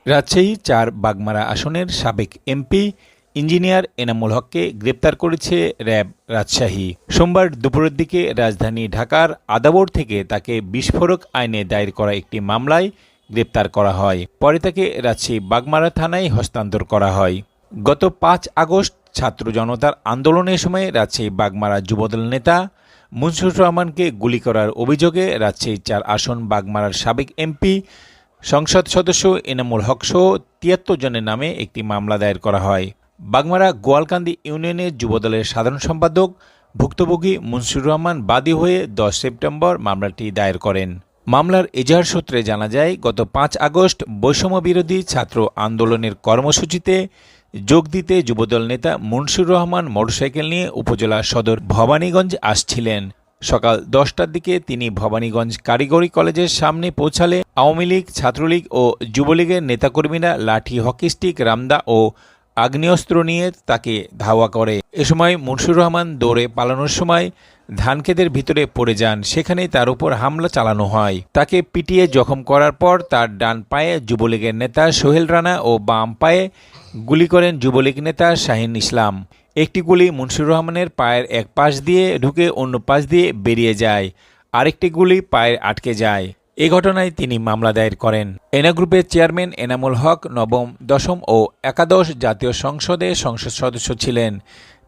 রাজশাহী ৪ বাগমারা আসনের সাবেক MP engineer Enamul হককে গ্রেপ্তার করেছে র্যাব রাজশাহী। সোমবার দুপুরের দিকে রাজধানী ঢাকার আদাবর থেকে তাকে বিস্ফোরক আইনে দায়ের করা একটি মামলায় গ্রেপ্তার করা হয়। পরে তাকে রাজশাহী বাগমারা থানায় হস্তান্তর করা হয়। গত ৫ আগস্ট ছাত্র জনতার আন্দোলনের সময় রাজশাহী বাগমারা যুবদল নেতা মুনসুর রহমানকে গুলি করার অভিযোগে রাজশাহী ৪ আসন বাগমারার সাবেক এমপি সংসদ সদস্য এনামুল হকসহ ৭৩ জনের নামে একটি মামলা দায়ের করা হয়। বাগমারা গোয়ালকান্দি ইউনিয়নের যুবদলের সাধারণ সম্পাদক ভুক্তভোগী মুনসুর রহমান বাদী হয়ে ১০ সেপ্টেম্বর মামলাটি দায়ের করেন। মামলার এজাহার সূত্রে জানা যায়, গত ৫ আগস্ট বৈষম্যবিরোধী ছাত্র আন্দোলনের কর্মসূচিতে যোগ দিতে যুবদল নেতা মুনসুর রহমান মোটরসাইকেল নিয়ে উপজেলা সদর ভবানীগঞ্জ আসছিলেন। সকাল ১০টার দিকে তিনি ভবানীগঞ্জ কারিগরি কলেজের সামনে পৌঁছালে আওয়ামী লীগ, ছাত্রলীগ ও যুবলীগের নেতাকর্মীরা লাঠি, হকি স্টিক, রামদা ও আগ্নেয়াস্ত্র নিয়ে তাকে ধাওয়া করে। এ সময় মুনসুর রহমান দৌড়ে পালানোর সময় ধানক্ষেতের ভিতরে পড়ে যান। সেখানেই তার উপর হামলা চালানো হয়। তাকে পিটিয়ে জখম করার পর তার ডান পায়ে যুবলীগের নেতা সোহেল রানা ও বাম পায়ে গুলি করেন যুবলীগ নেতা শাহিন ইসলাম। একটি গুলি মুনসুর রহমানের পায়ের এক পাশ দিয়ে ঢুকে অন্য পাশ দিয়ে বেরিয়ে যায়, আরেকটি গুলি পায়ে আটকে যায়। এ ঘটনায় তিনি মামলা দায়ের করেন। এনা গ্রুপের চেয়ারম্যান এনামুল হক নবম, দশম ও একাদশ জাতীয় সংসদে সংসদ সদস্য ছিলেন।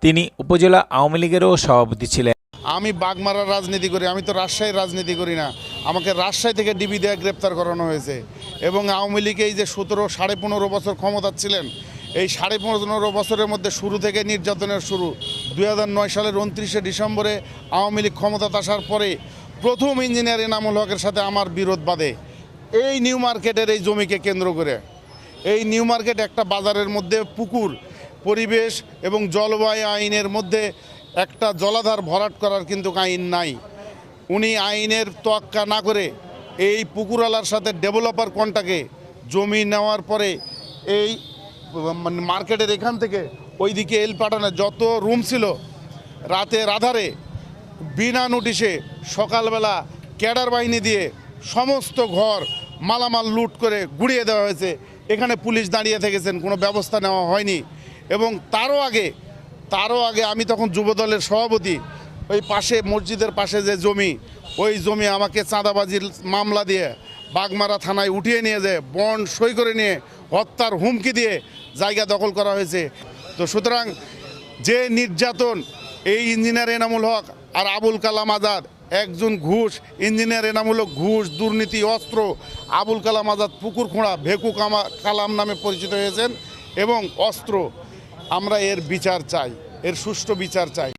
তিনি উপজেলা আওয়ামী লীগেরও সভাপতি ছিলেন। আমি বাগমারার রাজনীতি করি, আমি তো রাজশাহীর রাজনীতি করি না। আমাকে রাজশাহী থেকে ডিবি দিয়ে গ্রেপ্তার করানো হয়েছে এবং আওয়ামী লীগ এই যে ১৭.৫ বছর ক্ষমতা ছিলেন, এই ১৫.৫ বছরের মধ্যে শুরু থেকে নির্যাতনের শুরু। ২০০৯ সালের ২৯শে ডিসেম্বরে আওয়ামী লীগ ক্ষমতাতে আসার পরে প্রথম ইঞ্জিনিয়ার এনামুল হকের সাথে আমার বিরোধ বাধে এই নিউ মার্কেটের এই জমিকে কেন্দ্র করে। এই নিউ মার্কেট একটা বাজারের মধ্যে পুকুর, পরিবেশ এবং জলবায়ু আইনের মধ্যে একটা জলাধার ভরাট করার কিন্তু আইন নাই। উনি আইনের তোয়াক্কা না করে এই পুকুরওয়ালার সাথে ডেভেলপার কন্ট্রাক্টে জমি নেওয়ার পরে এই মার্কেটের এখান থেকে ওইদিকে এল পাঠানোর যত রুম ছিল, রাতের আধারে বিনা নোটিশে সকালবেলা ক্যাডার বাহিনী দিয়ে সমস্ত ঘর মালামাল লুট করে গুড়িয়ে দেওয়া হয়েছে। এখানে পুলিশ দাঁড়িয়ে থেকেছেন, কোনো ব্যবস্থা নেওয়া হয়নি। এবং তারও আগে আমি তখন যুবদলের সভাপতি, ওই পাশে মসজিদের পাশে যে জমি, ওই জমি আমাকে চাঁদাবাজির মামলা দিয়ে বাগমারা থানায় উঠিয়ে নিয়ে যায়, বন্ড সই করে নিয়ে হত্যার হুমকি দিয়ে জায়গা দখল করা হয়েছে। তো সুতরাং যে নির্যাতন এই ইঞ্জিনিয়ার এনামুল হক আর আবুল কালাম আজাদ, একজন ঘুষ, ইঞ্জিনিয়ার এনামুল হক ঘুষ, দুর্নীতি, অস্ত্র, আবুল কালাম আজাদ পুকুর খোঁড়া, ভেকু কালাম নামে পরিচিত হয়েছেন এবং অস্ত্র। আমরা এর বিচার চাই, এর সুষ্ঠু বিচার চাই।